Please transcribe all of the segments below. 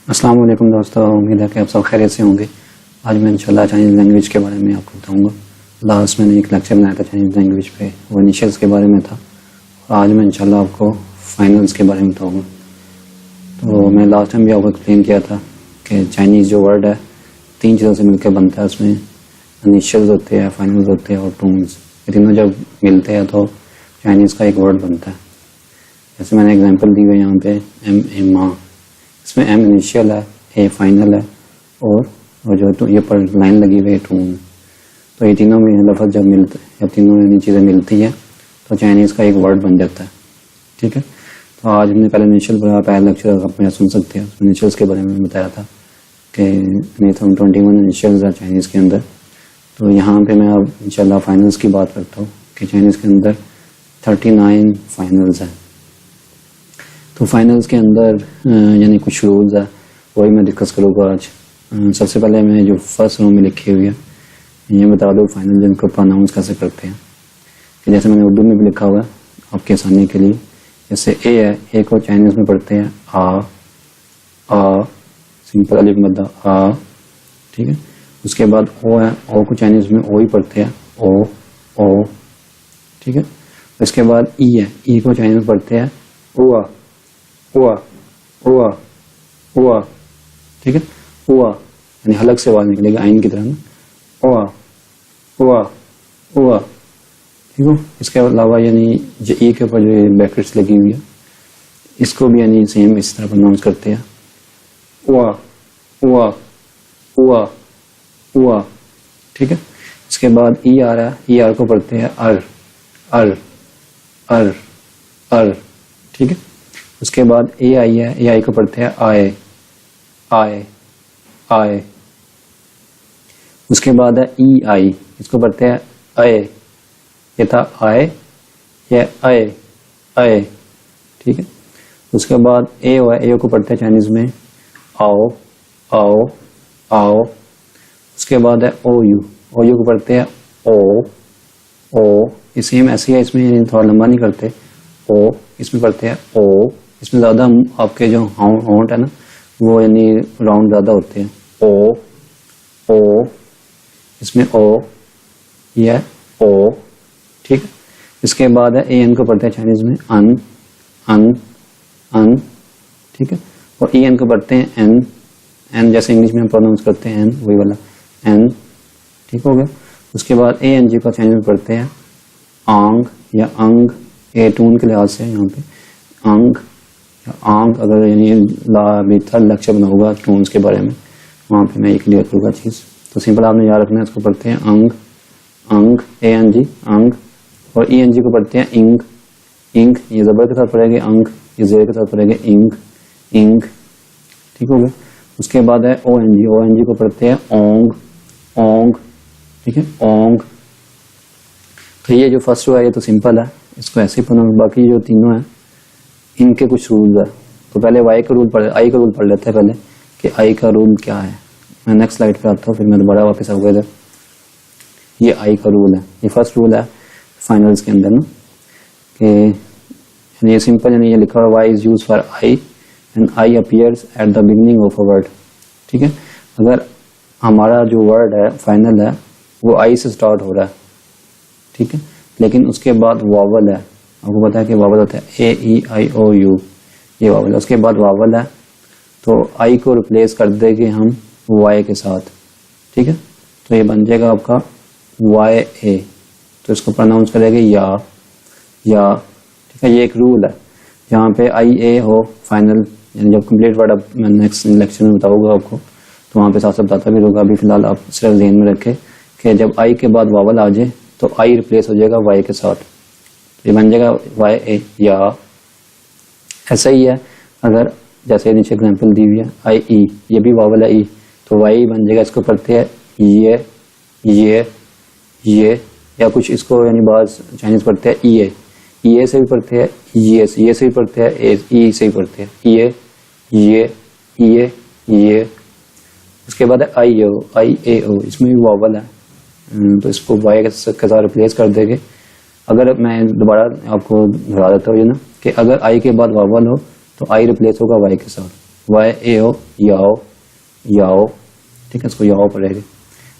अस्सलाम वालेकुम दोस्तों, उम्मीद है कि आप सब खैरियत से होंगे। आज मैं इंशाल्लाह चाइनीज़ लैंग्वेज के बारे में आपको बताऊंगा। लास्ट मैंने एक लेक्चर बनाया था चाइनीज़ लैंग्वेज पे, वो इनिशियल्स के बारे में था। आज मैं इंशाल्लाह आपको फाइनल्स के बारे में बताऊंगा। तो मैं लास्ट टाइम भी आपको एक्सप्लेन किया था कि चाइनीज़ जो वर्ड है 3 चीज़ों से मिलकर बनता है। उसमें इनिशियल्स होते हैं, फाइनल्स होते हैं और टोन्स। ये तीनों जब मिलते हैं तो चाइनीज़ का एक वर्ड बनता है। जैसे मैंने एग्जाम्पल दी हुई यहाँ पे एम, इसमें एम इनिशियल है, ए फाइनल है और जो तो ये पर लाइन लगी हुई है टोन। तो ये तीनों में लफ्ज़ जब मिलते हैं या तीनों ये चीज़ें मिलती हैं तो चाइनीज़ का एक वर्ड बन जाता है। ठीक है, तो आज हमने पहले इनिशियल पढ़ा, पहला लेक्चर आप मेरा सुन सकते हैं। इनिशियल्स के बारे में बताया था कि 21 इनिशियल्स है चाइनीज़ के अंदर। तो यहाँ पे मैं अब इंशाल्लाह फाइनल्स की बात करता हूँ कि चाइनीज़ के अंदर 39 फाइनल्स हैं। तो फाइनल्स के अंदर यानी कुछ रूल्स है, वही मैं डिस्कस करूँगा आज। सबसे पहले मैं जो फर्स्ट रो में लिखी हुई है ये बता दूँ फाइनल जिनको प्रोनाउंस कैसे करते हैं। कि जैसे मैंने उर्दू में भी लिखा हुआ है आपके आसानी के लिए। जैसे ए है, ए को चाइनीज़ में पढ़ते हैं आ, सिंपल अलिफ मद्दा आ। ठीक है, उसके बाद ओ है, ओ को चाइनीज़ में ओ ही पढ़ते हैं ओ। ठीक है, इसके बाद ई है, ई को चाइनीज़ में पढ़ते हैं उआ। ठीक है, उआ यानी हलक से आवाज निकलेगी आइन की तरह ना, उआ। ठीक है, इसके अलावा यानी जो ई के ऊपर जो ब्रैकेट्स लगी हुई है इसको भी यानी सेम इस तरह प्रोनाउंस करते हैं उआ। ठीक है, इसके बाद ई आ रहा है, ई आर को पढ़ते हैं अर। ठीक है, उसके बाद ए आई है, ए आई को पढ़ते हैं आए। उसके बाद है ई आई, इसको पढ़ते हैं अय। ये था आए या अय। ठीक है, उसके बाद ए है, ए को पढ़ते हैं चाइनीज में आओ। उसके बाद है ओ यू को पढ़ते हैं ओ। ये सेम ऐसे है, इसमें थोड़ा लंबा नहीं करते ओ, इसमें पढ़ते हैं ओ। इसमें ज़्यादा आपके जो होंठ है ना वो यानी राउंड ज़्यादा होते हैं ओ। इसमें ओ, यह ओ। ठीक है, इसके बाद है ए एन को पढ़ते हैं चाइनीज़ में अन। ठीक है, और ई एन को पढ़ते हैं एन जैसे इंग्लिश में हम प्रोनाउंस करते हैं एन, वही वाला एन। ठीक हो गया, उसके बाद ए एन जी को चाइनीज़ में पढ़ते हैं आंग या अंग। ए टून के लिहाज से यहाँ पे आंग अगर यानी बेहतर लेक्चर बना होगा टोन्स के बारे में, वहाँ पे मैं ये क्लियर करूँगा चीज़। तो सिंपल आपने याद रखना है, इसको पढ़ते हैं अंग ए एन जी अंग, और ई एन जी को पढ़ते हैं इंग। ये ज़बर के साथ पढ़ेंगे अंग, ये ज़ेर के साथ पढ़ेंगे इंग। ठीक हो गया, उसके बाद है ओ एन जी को पढ़ते हैं ओंग। ठीक है, ओंग। तो ये जो फर्स्ट है ये तो सिंपल है, इसको ऐसे ही प्रोनाउंस। बाकी जो तीनों हैं इनके कुछ रूल्स है। तो पहले आई का रूल पढ़ लेते हैं पहले कि आई का रूल क्या है। मैं नेक्स्ट स्लाइड पे आता हूँ, फिर मैं दोबारा वापस आऊँगा इधर। ये आई का रूल है, ये फर्स्ट रूल है फाइनल्स के अंदर ना, कि ये सिंपल यानी ये लिखा हुआ Y is use for I and I appears at the beginning of a word. ठीक है, अगर हमारा जो वर्ड है फाइनल है वो आई से स्टार्ट हो रहा है। ठीक है, लेकिन उसके बाद वावल है, आपको पता है कि वावल होता है ए ई आई ओ यू, ये वावल है। उसके बाद वावल है तो आई को रिप्लेस कर देंगे हम वाई के साथ। ठीक है, तो ये बन जाएगा आपका वाई ए, तो इसको प्रोनाउंस करेंगे या। ठीक है, ये एक रूल है। जहाँ पे आई ए हो फाइनल यानी जब कंप्लीट वर्ड, अब मैं नेक्स्ट लेक्चर में बताऊंगा आपको, तो वहाँ पे साथ साथ बताता भी होगा। अभी फिलहाल आप सिर्फ ध्यान में रखें कि जब आई के बाद वावल आ जाए तो आई रिप्लेस हो जाएगा वाई के साथ, ये बन जाएगा वाई ए या। ऐसा ही है अगर जैसे नीचे एग्जांपल दी हुई है आई ई, ये भी वावल है ई, तो वाई बन जाएगा, इसको पढ़ते हैं ये या कुछ इसको यानी बाज चाइनीज पढ़ते हैं ई ए से भी पढ़ते हैं ये से भी पढ़ते हैं ई से भी पढ़ते हैं ये। उसके बाद है आई ए ओ, इसमें भी वावल है, तो इसको वाई के साथ रिप्लेस कर देंगे। अगर मैं दोबारा आपको दोहरा देता हूँ ये ना कि अगर आई के बाद वावल हो तो आई रिप्लेस होगा वाई के साथ। YAO याओ याओ, ठीक है, इसको याओ पढ़ेगा।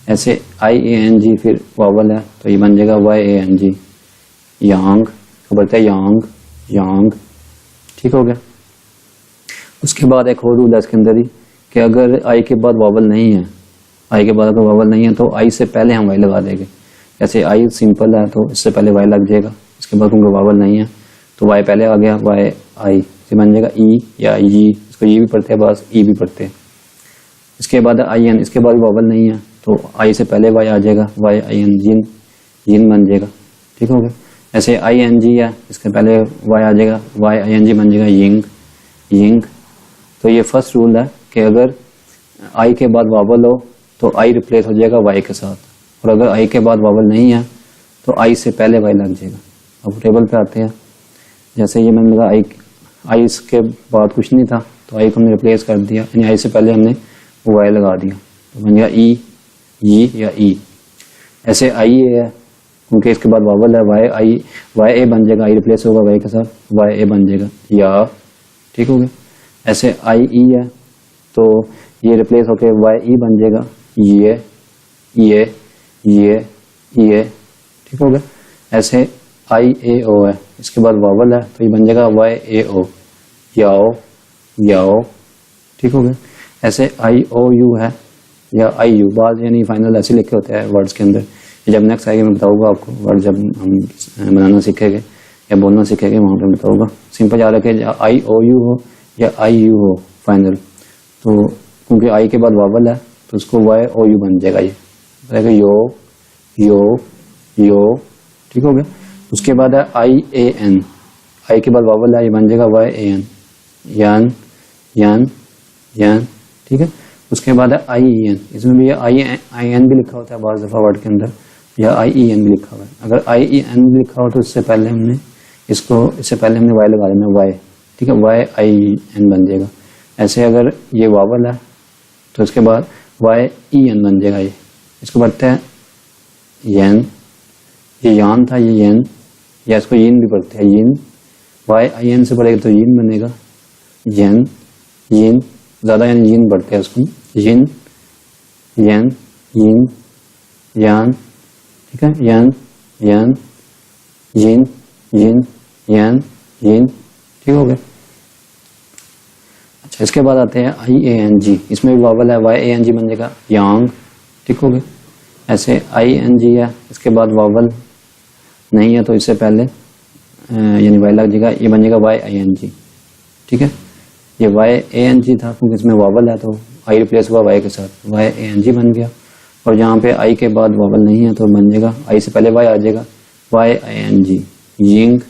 ऐसे IANG फिर वावल है तो ये बन जाएगा YANG यांग, तो बोलते हैं यांग यांग, ठीक हो गया। उसके बाद एक और रूल है इसके अंदर ही कि अगर आई के बाद वावल नहीं है, आई के बाद अगर वावल नहीं है तो आई से पहले हम वाई लगा देंगे। जैसे आई सिंपल है तो इससे पहले वाई लग जाएगा, इसके बाद क्योंकि वावल नहीं है तो वाई पहले आ गया, वाई आई से बन जाएगा ई या ई, इसको ई भी पढ़ते हैं बस ई भी पढ़ते हैं। इसके बाद IN, इसके बाद वावल नहीं है तो आई से पहले वाई आ जाएगा, YIN जिन जिन बन जाएगा, ठीक हो गया। ऐसे ING है, इसके पहले वाई आ जाएगा, YING बन जाएगा यिंग यिंग। तो ये फर्स्ट रूल है कि अगर आई के बाद वावल हो तो आई रिप्लेस हो जाएगा वाई के साथ, और अगर आई के बाद वावल नहीं है तो आई से पहले वाई लग जाएगा। अब टेबल पे आते हैं, जैसे ये मैंने लगा आई इसके बाद कुछ नहीं था तो आई को हमने रिप्लेस कर दिया, यानी आई से पहले हमने वाई लगा दिया तो बन गया ई या ई। ऐसे आई ए है क्योंकि इसके बाद वावल है, वाई ए बन जाएगा, आई रिप्लेस होगा वाई के साथ, वाई ए बन जाएगा या, ठीक हो गया। ऐसे आई ई है तो ये रिप्लेस होके वाई ई बन जाएगा ये, ठीक हो गया। ऐसे IAO है, इसके बाद वावल है तो ये बन जाएगा YAO याओ याओ, ठीक हो गया। ऐसे IOU है या IU, बाद यानी फाइनल ऐसे लिखे होते हैं वर्ड्स के अंदर। जब नेक्स्ट आएगी मैं बताऊंगा आपको वर्ड, जब हम बनाना सीखेंगे या बोलना सीखेंगे वहाँ पे बताऊंगा। सिंपल याद रखें IOU हो या IU हो फाइनल, तो क्योंकि आई के बाद वावल है तो उसको YOU बन जाएगा, ये रहेगा यो, ठीक हो गया। उसके बाद है IAN, आई के बाद वावल है, ये बन जाएगा YAN यान, ठीक है। उसके बाद है IEN, इसमें भी IN भी लिखा होता है बाज़ दफ़ा वर्ड के अंदर, या IEN भी लिखा हुआ है। अगर IEN भी लिखा हो तो इससे पहले हमने वाई लगा देना, वाई, ठीक है, YIN बन जाएगा। ऐसे अगर ये वावल है तो इसके बाद YEN बन जाएगा, ये इसको पढ़ते हैं येन, ये यान था ये येन, या इसको यीन भी पढ़ते हैं यीन, YIN से पढ़ेगा तो यीन बनेगा येन यीन, ज़्यादा यानी यीन पढ़ते हैं उसको, यीन येन यीन यान, ठीक है, यान यीन यान यीन, ठीक हो गया। अच्छा, इसके बाद आते हैं IANG, इसमें भी वावल है, YANG बन जाएगा यांग, ठीक हो गया। ऐसे ING है, इसके बाद वावल नहीं है तो इससे पहले यानी वाई लग जाएगा, ये बन जाएगा YING, ठीक है। ये YANG था क्योंकि इसमें वावल है तो आई रिप्लेस हुआ वाई के साथ, YANG बन गया। और यहाँ पे आई के बाद वावल नहीं है तो बन जाएगा, आई से पहले वाई आ जाएगा, YING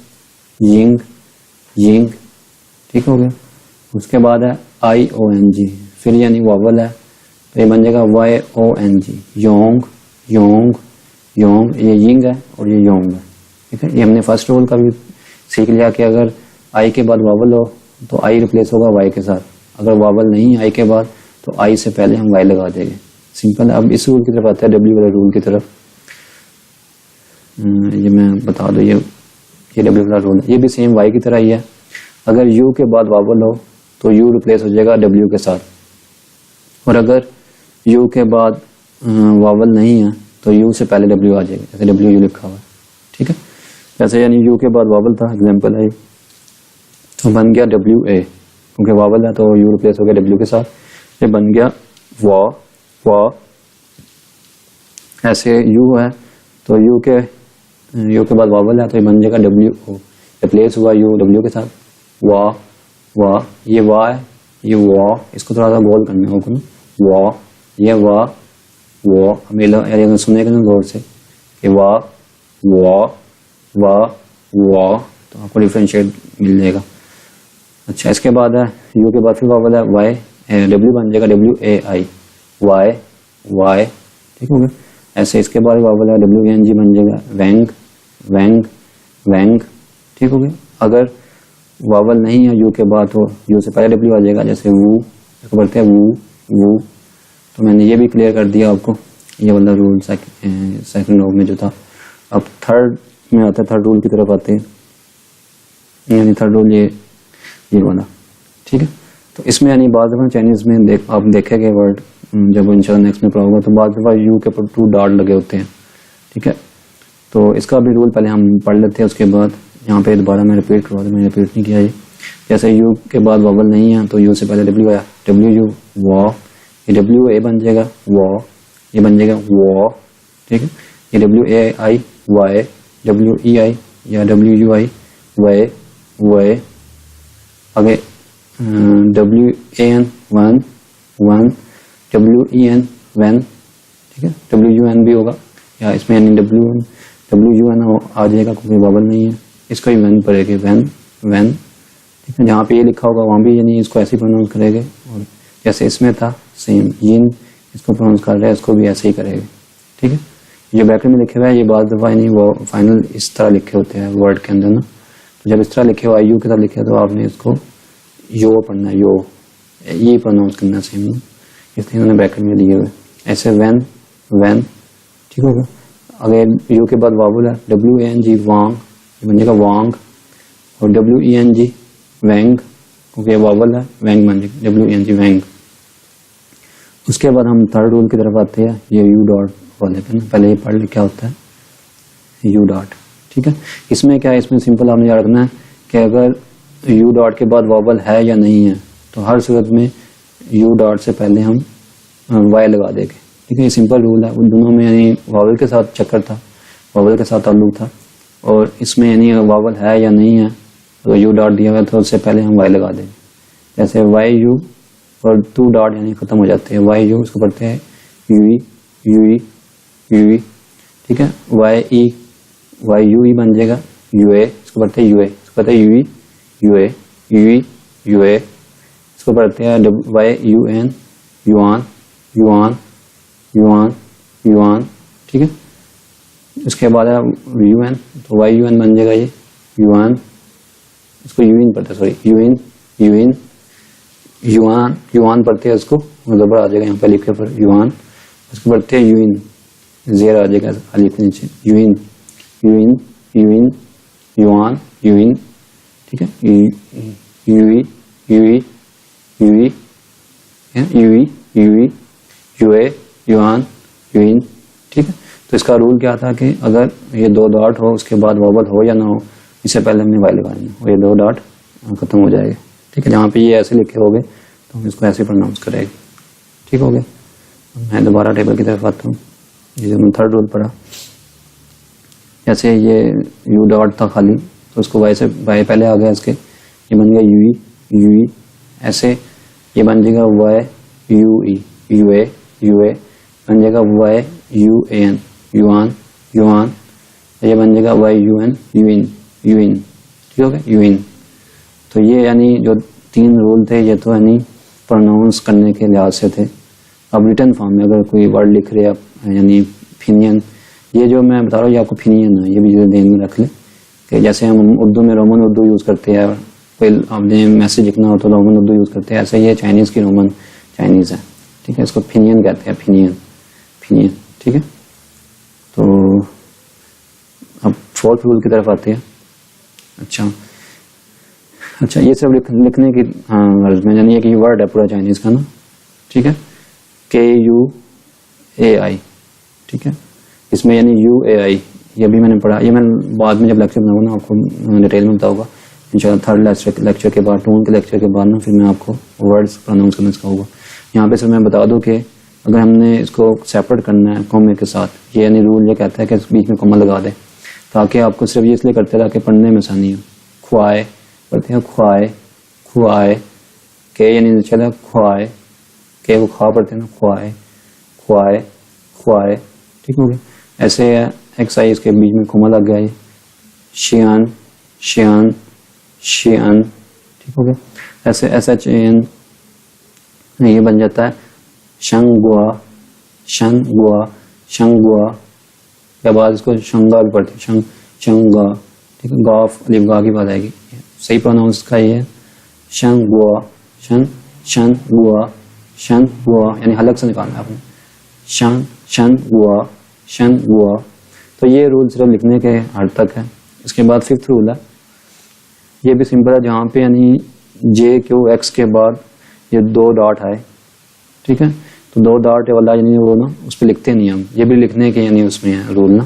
यिंग, ठीक हो गया। उसके बाद है IONG, फिर यानी वावल है तो ये बन जाएगा YONG योंग, ये यिंग है और ये योंग है, ठीक है। ये हमने फर्स्ट रूल का भी सीख लिया कि अगर आई के बाद वावल हो तो आई रिप्लेस होगा वाई के साथ, अगर वावल नहीं है आई के बाद तो आई से पहले हम वाई लगा देंगे, सिंपल है। अब इस रूल की तरफ आता है, W वाले रूल की तरफ। ये मैं बता दूं, ये W वाला रूल है, ये भी सेम वाई की तरह ही है। अगर U के बाद वावल हो तो U रिप्लेस हो जाएगा W के साथ, और अगर U के बाद वावल नहीं है तो U से पहले W आ जाएगा, जैसे WU लिखा हुआ है, ठीक है। जैसे यानी U के बाद वावल था, एग्जाम्पल है तो बन गया WA, क्योंकि वावल है तो U रिप्लेस हो गया W के साथ, ये बन गया वा। ऐसे U है तो U के बाद वावल है तो ये बन जाएगा WO, रिप्लेस हुआ U W के साथ, वा, ये वा है, ये वा, इसको थोड़ा सा गोल करना होगा, वा, ये वा, सुनेगा ना गौर से कि वा, तो आपको डिफरेंशिएट मिल जाएगा। अच्छा, इसके बाद है U के बाद फिर वावल है वाई, W बन जाएगा WAI वाई, ठीक हो गया। ऐसे इसके बाद वावल है WANG बन जाएगा वैंग, ठीक हो गया। अगर वावल नहीं है U के बाद तो U से पहले W आ जाएगा, जैसे वू, इसको बोलते हैं वू। तो मैंने ये भी क्लियर कर दिया आपको, ये वाला रूल सेकंड लॉ में जो था। अब थर्ड में आता है, थर्ड रूल की तरफ आते हैं, यानी थर्ड रूल ये वाला, ठीक है। तो इसमें यानी बाद दफ़ा चाइनीज़ में आप देखेंगे वर्ड जब इंशाल्लाह नेक्स्ट में पढ़ा होगा तो बाद दफ़ा यू के ऊपर 2 डॉट लगे होते हैं, ठीक है। तो इसका भी रूल पहले हम पढ़ लेते हैं, उसके बाद यहाँ पे दोबारा मैं रिपीट करवा दूँ, मैंने रिपीट नहीं किया ये। जैसे यू के बाद वॉवल नहीं है तो यू से पहले डब्ल्यू आया, डब्ल्यू यू वॉ, ये डब्ल्यू ए बन जाएगा वॉ, ये बन जाएगा वॉ, ठीक है। ये W A I Y, W E I या W U I Y Y, आगे W A N one one, W E N वैन, ठीक है। डब्ल्यू यू एन भी होगा या इसमें यानी डब्ल्यू यू एन आ जाएगा क्योंकि वॉवल नहीं है, इसका ही वैन पड़ेगा वैन वैन, ठीक है। जहाँ पे ये लिखा होगा वहाँ भी यानी इसको ऐसे ही प्रोनाउंस करेंगे, और जैसे इसमें था सेम यिन इसको प्रोनाउंस कर रहा है इसको भी ऐसे ही करेंगे, ठीक है। जो ब्रैकेट में लिखे हुआ है ये बाद दफ़ा यानी वो फाइनल इस तरह लिखे होते हैं वर्ड के अंदर ना, तो जब इस तरह लिखे हुआ यू के साथ लिखे तो आपने इसको यो पढ़ना है, यो ये प्रोनाउंस करना सेम ना, इसलिए उन्होंने ब्रैकेट में दिए हुए ऐसे वैन वैन, ठीक होगा। अगर यू के बाद वावल है डब्ल्यू ए एन जी वांग, ये बन जाएगा वांग, और डब्ल्यू ई एन जी वैंग क्योंकि ये वावल है, वैंग बन जाएगा डब्ल्यू ई एन जी वैंग। उसके बाद हम थर्ड रूल की तरफ आते हैं, ये यू डॉट वाले पे ना, पहले ये पढ़ ले क्या होता है यू डॉट, ठीक है। इसमें क्या है, इसमें सिंपल आपने याद रखना है कि अगर यू डॉट के बाद वावल है या नहीं है तो हर सूरत में यू डॉट से पहले हम वाई लगा देंगे, ठीक है। ये सिंपल रूल है, उन दोनों में यानी वावल के साथ चक्कर था, वावल के साथ ताल्लुक था, और इसमें यानी अगर वावल है या नहीं है तो यू डॉट दिया हुआ तो उससे पहले हम वाई लगा देंगे। जैसे वाई यू और 2 डॉट यानी खत्म हो जाते हैं, वाई यू उसको पढ़ते हैं यूई यूई यूई, ठीक है। वाई यू ई बन जाएगा यूए, इसको पढ़ते हैं यूए, इसको पढ़ते हैं यूई यूए यूई यूए, इसको पढ़ते हैं वाई यू एन युआन युआन युआन युआन, ठीक है। इसके बाद है यू एन, तो वाई यू एन बन जाएगा ये युआन, इसको यूइन पढ़ते हैं, सॉरी यूइन यूइन युआन युआन पढ़ते हैं, इसको जबर आ जाएगा यहाँ पे लिखे पर युआन, इसको पढ़ते हैं यूइन, जेर आ जाएगा अलिफ के नीचे यूइन यूइन यूइन युआन यूइन, ठीक है। यूई यूई यूई यूई यूई यूए युआन यूइन, ठीक है। तो इसका रूल क्या था कि अगर ये 2 डॉट हो उसके बाद वॉवल हो या ना हो, इससे पहले हमने वाई लगाना और ये 2 डॉट खत्म हो जाएगा, ठीक है। जहाँ पे ये ऐसे लिखे होंगे तो हम इसको ऐसे प्रोनाउंस करेंगे, ठीक हो गया। मैं दोबारा टेबल की तरफ आता हूँ, ये जो थर्ड रूल पढ़ा, जैसे ये यू डॉट था खाली तो उसको वाई से वाई पहले आ गया इसके, ये बन गया यूई यूई, ऐसे ये बन जाएगा वाई यू ई यूए यूए, बन जाएगा वाई यू एन युआन युआन, ये बन जाएगा वाई यू एन यूइन यूइन, ठीक हो गया यूइन। तो ये यानी जो 3 रूल थे ये तो यानी प्रोनाउंस करने के लिहाज से थे। अब रिटर्न फॉर्म में अगर कोई वर्ड लिख रहे आप यानी फिनियन, ये जो मैं बता रहा हूँ ये आपको फिनियन है, ये भी ध्यान में रख ले कि जैसे हम उर्दू में रोमन उर्दू यूज़ करते हैं, कोई आपने मैसेज लिखना हो तो रोमन उर्दू यूज़ करते हैं, ऐसे ये चाइनीज़ की रोमन चाइनीज़ है, ठीक है। इसको फिनियन कहते हैं, फिनियन फिनियन, ठीक है। तो अब 4th रूल की तरफ आते हैं। अच्छा ये सब लिखने की गर्ज में यानी कि वर्ड है पूरा चाइनीज़ का ना, ठीक है। KUAI, ठीक है। इसमें यानी UAI ये भी मैंने पढ़ा, ये मैं बाद में जब लेक्चर बनाऊंगा ना आपको डिटेल में बताऊंगा इंशाल्लाह, 3rd लेक्चर के बाद, 2 के लेक्चर के बाद ना फिर मैं आपको वर्ड्स प्रोनाउंस करना सिखाऊंगा। यहाँ पे सर मैं बता दूं कि अगर हमने इसको सेपरेट करना है कॉमे के साथ, ये यानी रूल ये कहता है कि बीच में कॉमा लगा दे ताकि आपको सिर्फ ये इसलिए करते रहा कि पढ़ने में आसानी हो। ख्वाए पढ़ते हैं ख्वाए ख्वाए, के यानी चला ख्वाए, के को खा पढ़ते हैं ना, ख्वाए ख्वाए ख्वाए, ठीक हो गया। ऐसे एक्साइज के बीच में कॉमा लग गया, शियान शियान शियान, ठीक हो गया। ऐसे SHAN ये बन जाता है शंगुआ शंगुआ शंगुआ, के बाद इसको शंगा भी पढ़ते हैं, शंगा, ठीक है। गाफ अलिफ गा की बात आएगी, सही प्रोनाउंस का ये है शंगुआ शन गुआ शन गुआ, यानी हलक से निकालना है आपने, शन गुआ। तो ये रूल सिर्फ लिखने के हद तक है। इसके बाद 5th रूल है, ये भी सिंपल है, जहाँ पे यानी JQX के बाद ये 2 डॉट है, ठीक है। तो 2 डॉट वाला यानी वो ना उस पर लिखते नहीं हम, ये भी लिखने के यानी उसमें है रूल ना,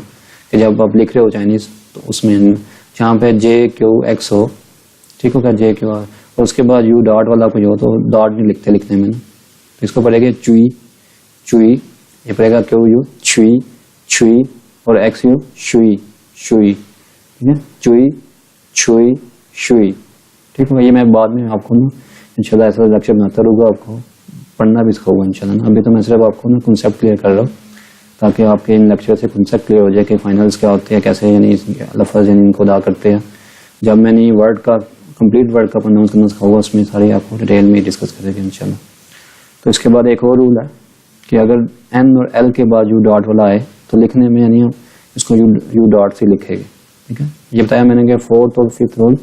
कि जब आप लिख रहे हो चाइनीज तो उसमें जहाँ पे JQX हो, ठीक होगा JQ, और उसके बाद U डॉट वाला कुछ हो तो डॉट नहीं लिखते लिखने में ना, तो इसको पढ़ेगा चुई चुई, ये पढ़ेगा QU छुई छुई, और XU शुई शुई, ठीक है, चुई छुई शुई, ठीक होगा। ये मैं बाद में आपको ना इंशाल्लाह ऐसा लेक्चर बनाता रहूँगा, आपको पढ़ना भी सिखाऊंगा इंशाल्लाह ना। अभी तो मैं सिर्फ आपको ना कॉन्सेप्ट क्लियर कर रहा हूँ, ताकि आपके इन लेक्चर से कॉन्सेप्ट क्लियर हो जाए कि फाइनल्स क्या होते हैं, कैसे यानी लफ्ज़ यानी इनको अदा करते हैं। जब मैंने वर्ड का कंप्लीट वर्ड का प्रोनाउंस करना सिखाऊंगा, उसमें सारे आपको डिटेल में डिस्कस करेंगे इंशाल्लाह। तो इसके बाद एक और रूल है कि अगर N और L के बाद U डॉट वाला आए तो लिखने में यानी इसको U डॉट से लिखेंगे, ठीक है। ये बताया मैंने कि 4th और 5th रूल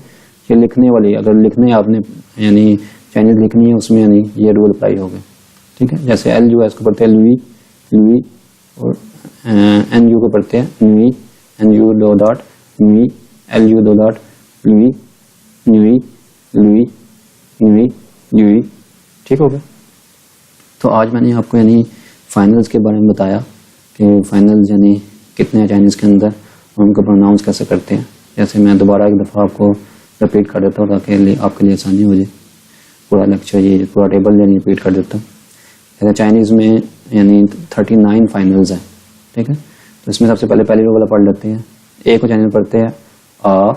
ये लिखने वाली, अगर लिखने आपने यानी चाइनीज लिखनी है उसमें यानी ये रूल अप्लाई हो गए, ठीक है। जैसे LU है इसको पढ़ते हैं लुई लुई, और NU को पढ़ते हैं नुई, NU 2 डॉट नुई, LU 2 डॉट लुई नुई लुई नुई लुई, ठीक हो गया। तो आज मैंने आपको यानी फाइनल्स के बारे में बताया कि फाइनल्स यानी कितने हैं चाइनीज़ के अंदर और उनका प्रोनाउंस कैसे करते हैं। जैसे मैं दोबारा एक दफ़ा आपको रिपीट कर देता हूँ ताकि आपके लिए आसानी हो जाए, पूरा लेक्चर ये पूरा टेबल यानी रिपीट कर देता हूँ। जैसे चाइनीज़ में यानी 39 फाइनल्स हैं, ठीक है। तो इसमें सबसे पहले रो वाला पढ़ लेते हैं। ए को चाइनीज़ पढ़ते हैं आ,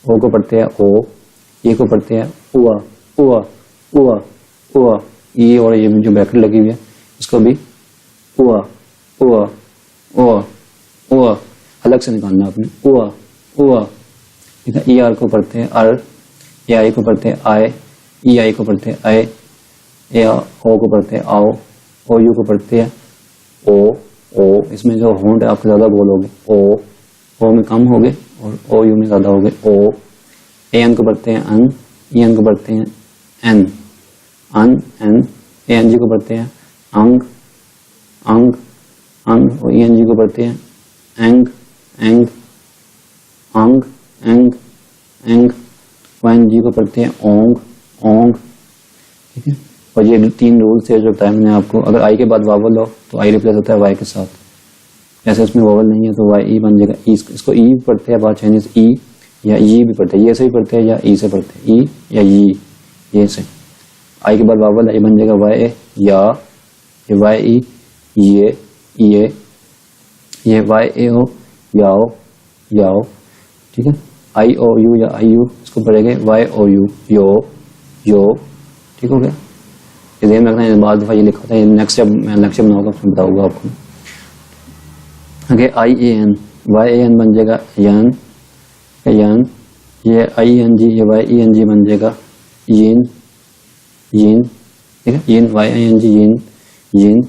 ओ को पढ़ते हैं ओ, ये को पढ़ते हैं उआ उआ उआ उआ, ये और ये जो ब्रैकेट लगी हुई है इसको भी उआ उआ उआ उआ अलग से निकालना आपने, उआ उआ, ठीक है। ER को पढ़ते हैं अर, AI को पढ़ते हैं आए, EI को पढ़ते हैं आए, O को पढ़ते हैं आओ, OU को पढ़ते हैं ओ ओ, इसमें जो होंठ है आपके ज़्यादा बोलोगे ओ में कम हो गए और OU में ज़्यादा हो गए ओ। AN को पढ़ते हैं अन, EN को पढ़ते हैं एन अन एन, ANG को पढ़ते हैं अंग अंग अंग, और ENG को पढ़ते हैं एंग एंग अंग एंग एंग, ONG को पढ़ते हैं ओंग ओंग, ठीक है। और ये 3 रूल्स है जो बताया मैंने आपको। अगर आई के बाद वावल हो तो आई रिप्लेस होता है वाई के साथ, जैसे उसमें वावल नहीं है तो वाई ई बन जाएगा। इसको ई पढ़ते हैं बात चाइनीज ई या ई भी पढ़ते हैं, ये से भी पढ़ते हैं या ई से पढ़ते हैं, ई या ई, ये से। आई के बाद वावल है, ये बन जाएगा वाई या, ये वाई ई ये वाई ए ओ याओ याओ, ठीक है। आई ओ यू या आई यू इसको पढ़ेंगे वाई ओ यू यो यो, ठीक हो गया। ये ध्यान रखना है, बाद दफा ये लिखा था, नेक्स्ट जब मैं लेक्चर बनाऊंगा उसमें बताऊंगा आपको। आगे IAN YAN बन जाएगा यान यान, ये ING ये YENG बन जाएगा यीन यीन, ठीक है। यीन YING यीन यीन,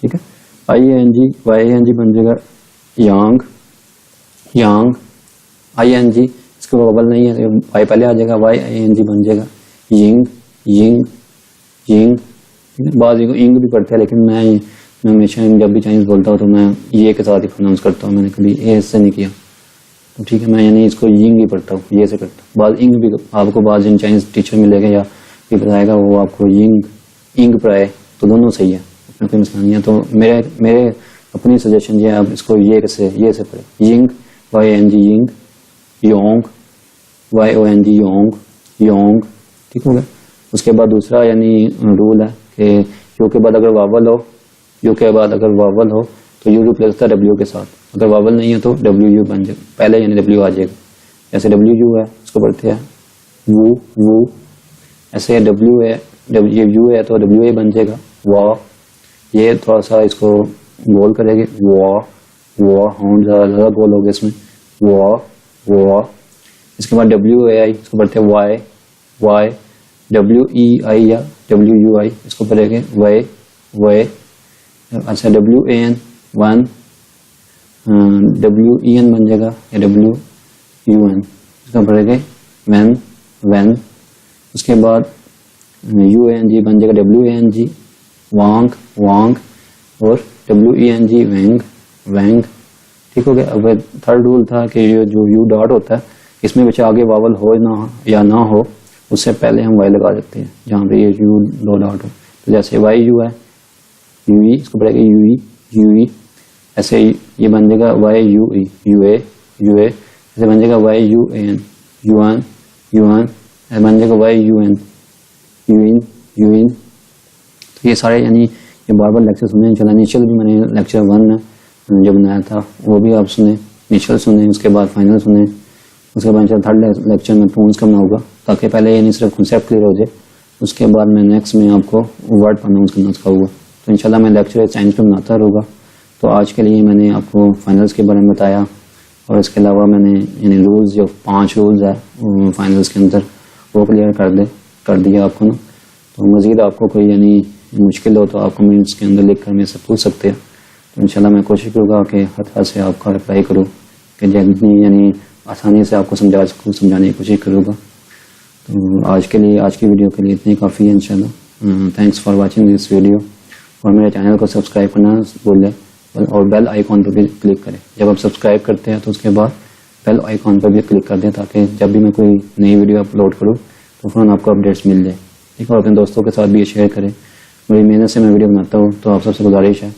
ठीक है। IANG YANG बन जाएगा यांग यांग, ING इसका बबल नहीं है तो वाई पहले आ जाएगा, YING बन जाएगा यिंग यिंग यिंग, बाद इंग भी पढ़ते हैं, लेकिन मैं हमेशा जब भी चाइनीज बोलता हूँ तो मैं ये के साथ ही प्रोनाउंस करता हूँ, मैंने कभी ए से नहीं किया, तो ठीक है। मैं यानी इसको यिंग ही पढ़ता हूँ, ये से करता हूँ। बाद इंग भी आपको बाद जिन चाइनीज टीचर मिलेगा या भी बताएगा वो आपको यिंग इंग पढ़ाए तो दोनों सही है, अपना कोई मसला नहीं है। तो मेरे अपनी सजेशन ये है, आप इसको ये से पढ़े, Ying YNG Ying, Yong YONG Yong Yong, ठीक हो गया। उसके बाद दूसरा यानी रूल है कि यू के बाद अगर वावल हो, यू के बाद अगर वावल हो तो यू रिप्लेस होता है W के साथ, अगर वावल नहीं है तो WU बन जाएगा, पहले यानी W आ जाएगा। जैसे WU है इसको पढ़ते हैं वू वू, ऐसे W है ये U है तो WA बन जाएगा वाह, ये थोड़ा सा इसको गोल करेंगे वाह वाह, होंठ ज़्यादा गोल हो गया इसमें वाह वाह। इसके बाद WAI इसको पढ़ते हैं वाई वाई, WEI या WUI इसको पढ़ेंगे वे वे। अच्छा WAN वन, WEN बन जाएगा या WUN इसको पढ़ेंगे वैन वैन। उसके बाद UANG बन जाएगा WANG वांग वांग, और WENG वैंग वैंग, ठीक हो गया। अब थर्ड रूल था कि ये जो U डॉट होता है इसमें बच्चा आगे वावल हो या ना हो उससे पहले हम वाई लगा सकते हैं जहाँ पे ये यू दो डॉट हो। तो जैसे वाई यू है यू ई, इसको पड़ेगा यू ई यू ई, ऐसे ये बन जाएगा Y U E U A U A, ऐसे बन जाएगा Y U N U N U N, ऐसे बन जाएगा Y U in U in. तो ये सारे यानी ये बार बार लेक्चर सुने इंशाल्लाह। इनिशियल भी मैंने लेक्चर 1 जो बनाया था वो भी आप सुने, इनिशियल सुने, उसके बाद फाइनल सुने, उसके बाद थर्ड लेक्चर में टोन्स का बनाऊंगा ताकि पहले यानी सिर्फ कॉन्सेप्ट क्लियर हो जाए, उसके बाद मैं नेक्स्ट में आपको वर्ड प्रोनाउंस करना सिखाऊंगा। तो इंशाल्लाह मैं लेक्चर साइंस पे बनाता रहूँगा। तो आज के लिए मैंने आपको फाइनल्स के बारे में बताया और इसके अलावा मैंने यानी रूल्स जो 5 रूल्स है फाइनल्स के अंदर वो क्लियर कर दिया आपको ना। तो मज़ीद आपको कोई यानी मुश्किल हो तो आप कमेंट्स के अंदर लिख कर मेरे से पूछ सकते हैं। तो इंशाल्लाह मैं कोशिश करूँगा कि हर तरह से आपका रिप्लाई करूँ कि जितनी यानी आसानी से आपको समझा सकूँ समझाने की कोशिश करूँगा। तो आज के लिए आज की वीडियो के लिए इतनी काफ़ी है इंशाल्लाह। Thanks for watching this video और मेरे चैनल को सब्सक्राइब करना भूलें और बेल आइकॉन पर भी क्लिक करें। जब आप सब्सक्राइब करते हैं तो उसके बाद बेल आइकॉन पर भी क्लिक कर दें ताकि जब भी मैं कोई नई वीडियो अपलोड करूँ तो फ़ौरन आपको अपडेट्स मिल जाए। ठीक है, और अपने दोस्तों के साथ भी ये शेयर करें। मेरी मेहनत से मैं वीडियो बनाता हूँ तो आप सबसे गुजारिश है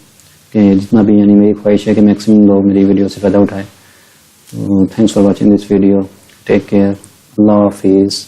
कि जितना भी यानी मेरी ख्वाहिश है कि मैक्सिमम लोग मेरी वीडियो से फ़ायदा उठाएँ। तो thanks for watching this video, take care, अल्लाह हाफिज़।